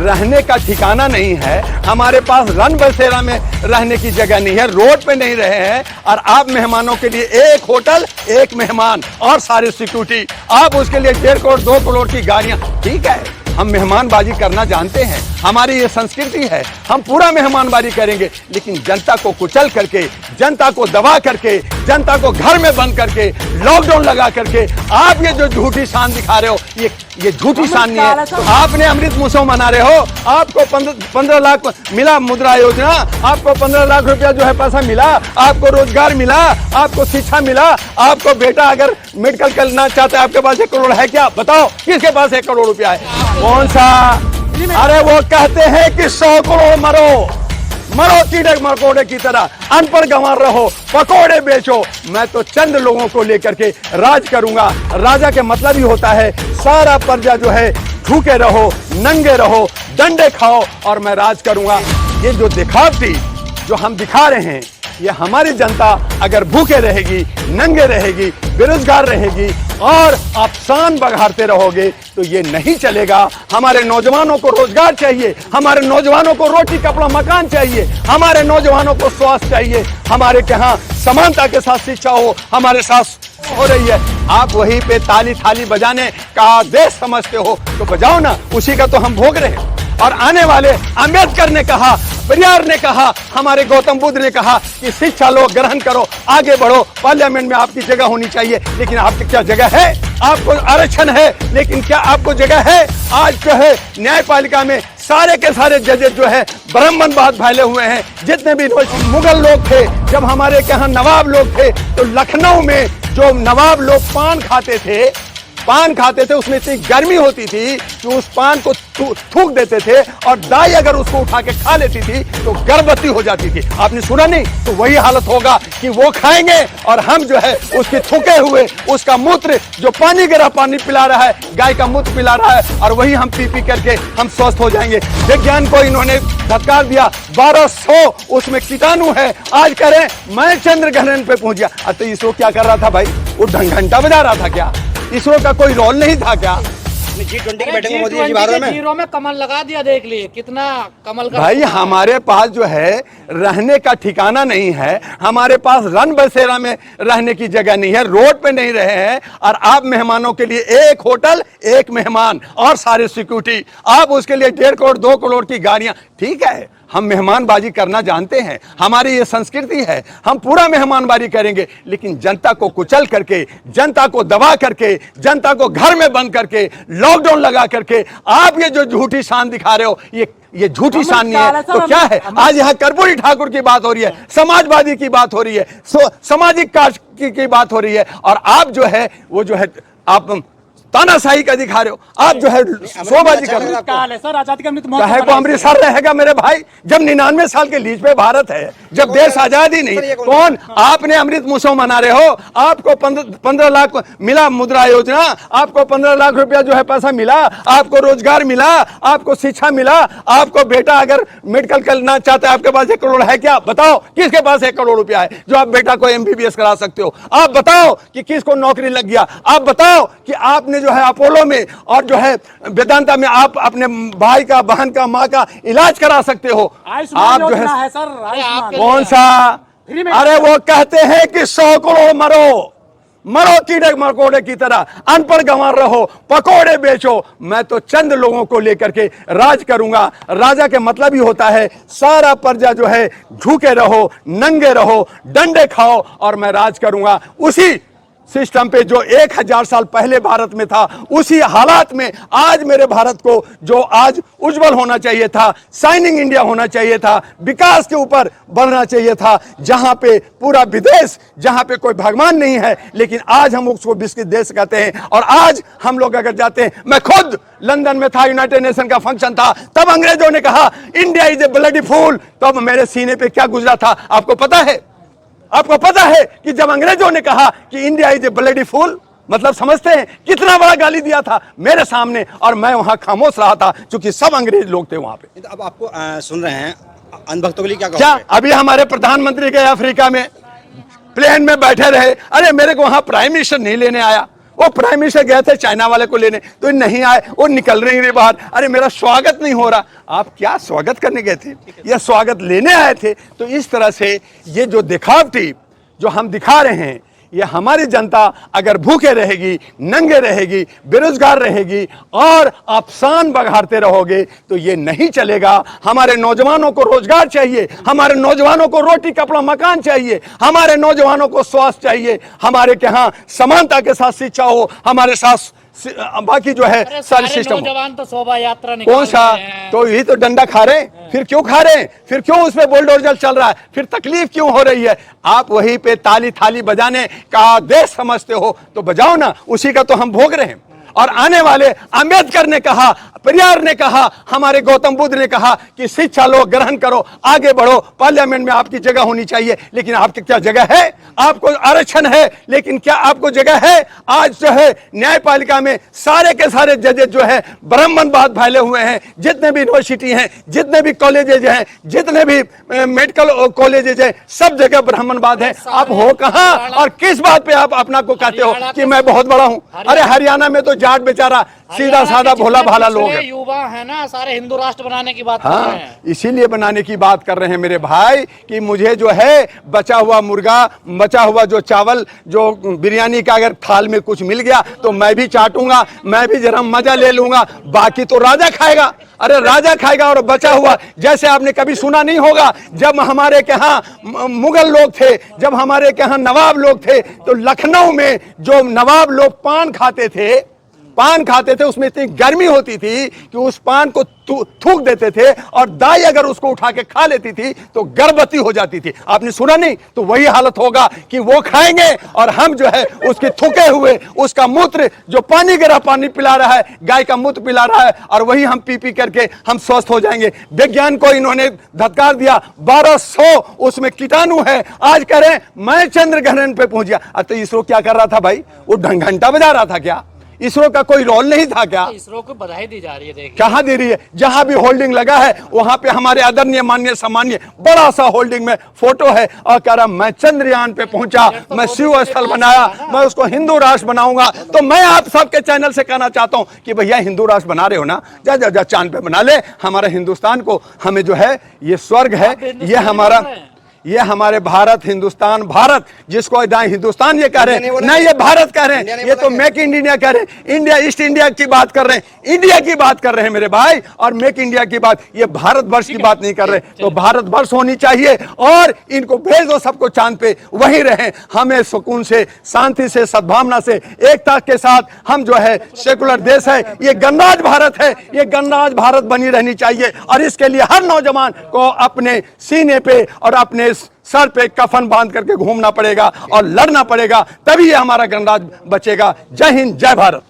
रहने का ठिकाना नहीं है, हमारे पास रन बसेरा में रहने की जगह नहीं है, रोड पे नहीं रहे हैं, और आप मेहमानों के लिए एक होटल, एक मेहमान और सारी सिक्योरिटी, आप उसके लिए 1.5 करोड़ 2 करोड़ की गाड़ियां। ठीक है, हम मेहमानबाजी करना जानते हैं, हमारी ये संस्कृति है, हम पूरा मेहमानबाजी करेंगे, लेकिन जनता को कुचल करके, जनता को दबा करके, जनता को घर में बंद करके, लॉकडाउन लगा करके आप ये जो झूठी शान दिखा रहे हो, ये झूठी शान नहीं है। तो आपने अमृत महोत्सव मना रहे हो, आपको 15 लाख मिला मुद्रा योजना, आपको 15 लाख रुपया जो है पैसा मिला, आपको रोजगार मिला, आपको शिक्षा मिला, आपको बेटा अगर मेडिकल करना चाहता है, आपके पास 1 करोड़ है क्या? बताओ किसके पास 1 करोड़ रुपया है? कौन सा? अरे वो कहते हैं कि 100 करोड़ मरो कीड़े मकोड़े की तरह, अनपढ़ गंवार रहो, पकोड़े बेचो, मैं तो चंद लोगों को लेकर के राज करूंगा। राजा के मतलब ही होता है सारा प्रजा जो है भूखे रहो, नंगे रहो, डंडे खाओ और मैं राज करूंगा। ये जो दिखावटी जो हम दिखा रहे हैं, ये हमारी जनता अगर भूखे रहेगी, नंगे रहेगी, बेरोजगार रहेगी और आप शान बघारते रहोगे तो ये नहीं चलेगा। हमारे नौजवानों को रोजगार चाहिए, हमारे नौजवानों को रोटी कपड़ा मकान चाहिए, हमारे नौजवानों को स्वास्थ्य चाहिए, हमारे यहाँ समानता के साथ शिक्षा हो, हमारे साथ हो रही है। आप वहीं पे ताली थाली बजाने का देश समझते हो तो बजाओ ना, उसी का तो हम भोग रहे हैं। और आने वाले अंबेडकर ने कहा, पेरियार ने कहा, हमारे गौतम बुद्ध ने कहा कि शिक्षा लो, ग्रहण करो, आगे बढ़ो, पार्लियामेंट में आपकी जगह होनी चाहिए, लेकिन आपकी क्या जगह है? आपको आरक्षण है, लेकिन क्या आपको जगह है? आज जो है न्यायपालिका में सारे के सारे जजेस जो है ब्राह्मणवाद फैले हुए हैं। जितने भी मुगल लोग थे, जब हमारे यहाँ नवाब लोग थे, तो लखनऊ में जो नवाब लोग पान खाते थे, उसमें इतनी गर्मी होती थी कि उस पान को थूक देते थे और दाई अगर उसको उठा के खा लेती थी तो गर्भवती हो जाती थी। आपने सुना नहीं? तो वही हालत होगा कि वो खाएंगे और हम जो है उसके थूके हुए उसका मूत्र, जो पानी गिरा पानी पिला रहा है, गाय का मूत्र पिला रहा है, और वही हम पी करके हम स्वस्थ हो जाएंगे। विज्ञान को इन्होंने धक्का दिया, 1200 उसमें कीटाणु है। आज करें मैं चंद्र ग्रहण पे पहुंच गया। तो इसरो क्या कर रहा था भाई? वो घंटा बजा रहा था क्या? इसरो का कोई रोल नहीं था क्या? G20 की बैठक में मोदी जी भारत में जीरो में कमल लगा दिया, देख लिए कितना कमल का। भाई हमारे पास जो है रहने का ठिकाना नहीं है, हमारे पास रन बसेरा में रहने की जगह नहीं है, रोड पे नहीं रहे हैं, और आप मेहमानों के लिए एक होटल, एक मेहमान और सारी सिक्योरिटी, आप उसके लिए 1.5 करोड़ 2 करोड़ की गाड़ियां। ठीक है, हम मेहमानबाजी करना जानते हैं, हमारी ये संस्कृति है, हम पूरा मेहमानबाजी करेंगे, लेकिन जनता को कुचल करके, जनता को दबा करके, जनता को घर में बंद करके, लॉकडाउन लगा करके आप ये जो झूठी शान दिखा रहे हो, ये झूठी शान नहीं है। तो क्या है? आज यहाँ कर्पूरी ठाकुर की बात हो रही है, समाजवादी की बात हो रही है, सामाजिक कार्य की बात हो रही है, और आप जो है वो जो है आप तानाशाही का दिखा रहे हो, आप जो है शोबाजी कर रहे हो। कहे को अमृतसर रहेगा मेरे भाई, जब 99 साल के लीज पे भारत है, जब देश आजाद ही नहीं। कौन? आपने अमृत महोत्सव मना रहे हो, आपको 15 लाख मिला मुद्रा योजना, आपको 15 लाख रुपया जो है पैसा मिला, आपको रोजगार मिला, आपको शिक्षा मिला, आपको बेटा अगर मेडिकल करना चाहता है, आपके पास 1 करोड़ है क्या? बताओ किसके पास 1 करोड़ रुपया है जो आप बेटा को MBBS करा सकते हो? आप बताओ कि किसको नौकरी लग गया? आप बताओ कि आपने जो है अपोलो में और जो है वेदांता में आप अपने भाई का, बहन का, माँ का इलाज करा सकते हो? आप जो है सर कौन सा? अरे वो कहते हैं कि 100 करोड़ मरो कीड़े मकोड़े की तरह, अनपढ़ गंवार रहो, पकोड़े बेचो, मैं तो चंद लोगों को लेकर के राज करूंगा। राजा के मतलब ही होता है सारा प्रजा जो है भूखे रहो, नंगे रहो, डंडे खाओ और मैं राज करूंगा। उसी सिस्टम पे जो 1000 साल पहले भारत में था, उसी हालात में आज मेरे भारत को जो आज उज्जवल होना चाहिए था, शाइनिंग इंडिया होना चाहिए था, विकास के ऊपर बढ़ना चाहिए था, जहां पे पूरा विदेश, जहां पे कोई भगवान नहीं है, लेकिन आज हम उसको विकसित देश कहते हैं। और आज हम लोग अगर जाते हैं, मैं खुद लंदन में था, यूनाइटेड नेशन का फंक्शन था, तब अंग्रेजों ने कहा India is a bloody fool, तब मेरे सीने पे क्या गुजरा था आपको पता है? आपको पता है कि जब अंग्रेजों ने कहा कि India is a bloody fool, मतलब समझते हैं कितना बड़ा गाली दिया था मेरे सामने, और मैं वहां खामोश रहा था क्योंकि सब अंग्रेज लोग थे वहां पे। तो अब आपको सुन रहे हैं, अंधभक्तों के लिए क्या अभी हमारे प्रधानमंत्री गए अफ्रीका में, प्लेन में बैठे रहे, अरे मेरे को वहां प्राइम मिनिस्टर नहीं लेने आया, वो प्राइम मिनिस्टर गए थे चाइना वाले को लेने, तो नहीं आए, वो निकल रही है बाहर, अरे मेरा स्वागत नहीं हो रहा। आप क्या स्वागत करने गए थे या स्वागत लेने आए थे? तो इस तरह से ये जो दिखावटी जो हम दिखा रहे हैं, ये हमारी जनता अगर भूखे रहेगी, नंगे रहेगी, बेरोजगार रहेगी और आप शान बघारते रहोगे तो ये नहीं चलेगा। हमारे नौजवानों को रोजगार चाहिए, हमारे नौजवानों को रोटी कपड़ा मकान चाहिए, हमारे नौजवानों को स्वास्थ्य चाहिए, हमारे के यहाँ समानता के साथ शिक्षा हो, हमारे साथ बाकी जो है सारे सिस्टम। नौजवान तो शोभा यात्रा कौन सा? तो यही तो डंडा खा रहे हैं, फिर क्यों खा रहे हैं? फिर क्यों उसमें बुलडोजर चल रहा है? फिर तकलीफ क्यों हो रही है? आप वहीं पे ताली थाली बजाने का आदेश समझते हो तो बजाओ ना, उसी का तो हम भोग रहे हैं। और आने वाले अंबेडकर ने कहा, पेरियार ने कहा, हमारे गौतम बुद्ध ने कहा कि शिक्षा लो, ग्रहण करो, आगे बढ़ो, पार्लियामेंट में आपकी जगह होनी चाहिए। लेकिन आपकी क्या जगह है? आपको आरक्षण है, लेकिन क्या आपको जगह है? आज जो है न्यायपालिका में सारे के सारे जजेस जो है ब्राह्मणवाद फैले हुए हैं। जितने भी यूनिवर्सिटी हैं, जितने भी कॉलेजेज हैं, जितने भी मेडिकल कॉलेजेज हैं, सब जगह ब्राह्मणवाद है। आप हो कहां और किस बात पे आप अपना को कहते हो कि मैं बहुत बड़ा हूं? अरे हरियाणा में तो जाट बेचारा सीधा साधा भोला भाला लोग है। युवा है ना, सारे हिंदू राष्ट्र बनाने की बात कर हाँ, रहे हैं। इसीलिए बनाने की बात कर रहे हैं मेरे भाई कि मुझे जो है बचा हुआ मुर्गा, बचा हुआ जो चावल, जो बिरयानी का अगर थाल में कुछ मिल गया तो मैं भी चाटूंगा, मैं भी जरा मजा ले लूंगा, बाकी तो राजा खाएगा। अरे राजा खाएगा और बचा हुआ, जैसे आपने कभी सुना नहीं होगा जब हमारे के यहाँ मुगल लोग थे, जब हमारे के यहाँ नवाब लोग थे, तो लखनऊ में जो नवाब लोग पान खाते थे, उसमें इतनी गर्मी होती थी कि उस पान को थूक देते थे और दाई अगर उसको उठा के खा लेती थी तो गर्भवती हो जाती थी। आपने सुना नहीं? तो वही हालत होगा कि वो खाएंगे और हम जो है उसके थूके हुए उसका मूत्र, जो पानी गिरा पानी पिला रहा है, गाय का मूत्र पिला रहा है, और वही हम पी करके हम स्वस्थ हो जाएंगे। विज्ञान को इन्होंने धत्कार दिया, 1200 उसमें कीटाणु है। आज कह रहे मैं चंद्र ग्रहण पे पहुंच गया। तो इसरो क्या कर रहा था भाई? वो घंटा बजा रहा था क्या? इसरो का कोई रोल नहीं था क्या? इसरो को बधाई दी जा रही है। देखिए कहां दे रही है? जहां भी होल्डिंग लगा है वहां पे हमारे आदरणीय माननीय सम्माननीय बड़ा सा होल्डिंग में फोटो है और कह रहा मैं चंद्रयान पे पहुंचा, मैं शिव स्थल बनाया, मैं उसको हिंदू राष्ट्र बनाऊंगा। तो मैं आप सबके चैनल से कहना चाहता हूं कि भैया हिंदू राष्ट्र बना रहे हो ना, जा जा जा चांद पे बना ले। हमारा हिंदुस्तान को, हमें जो है ये स्वर्ग है, ये हमारे भारत, हिंदुस्तान, भारत जिसको हिंदुस्तान ये कह रहे हैं, नहीं ये भारत कह रहे हैं, ये तो मेक इन इंडिया कह रहे हैं। इंडिया, ईस्ट इंडिया की बात कर रहे हैं, इंडिया की बात कर रहे हैं मेरे भाई, और मेक इंडिया की बात, ये भारतवर्ष की बात नहीं कर रहे। तो भारतवर्ष होनी चाहिए और इनको भेज दो सबको चांद पे, वही रहे। हमें सुकून से, शांति से, सद्भावना से, एकता के साथ हम जो है सेकुलर देश है, ये गणराज भारत है, ये गणराज भारत बनी रहनी चाहिए। और इसके लिए हर नौजवान को अपने सीने पे और अपने सर पे कफन बांध करके घूमना पड़ेगा और लड़ना पड़ेगा, तभी ये हमारा गणराज बचेगा। जय हिंद, जय भारत।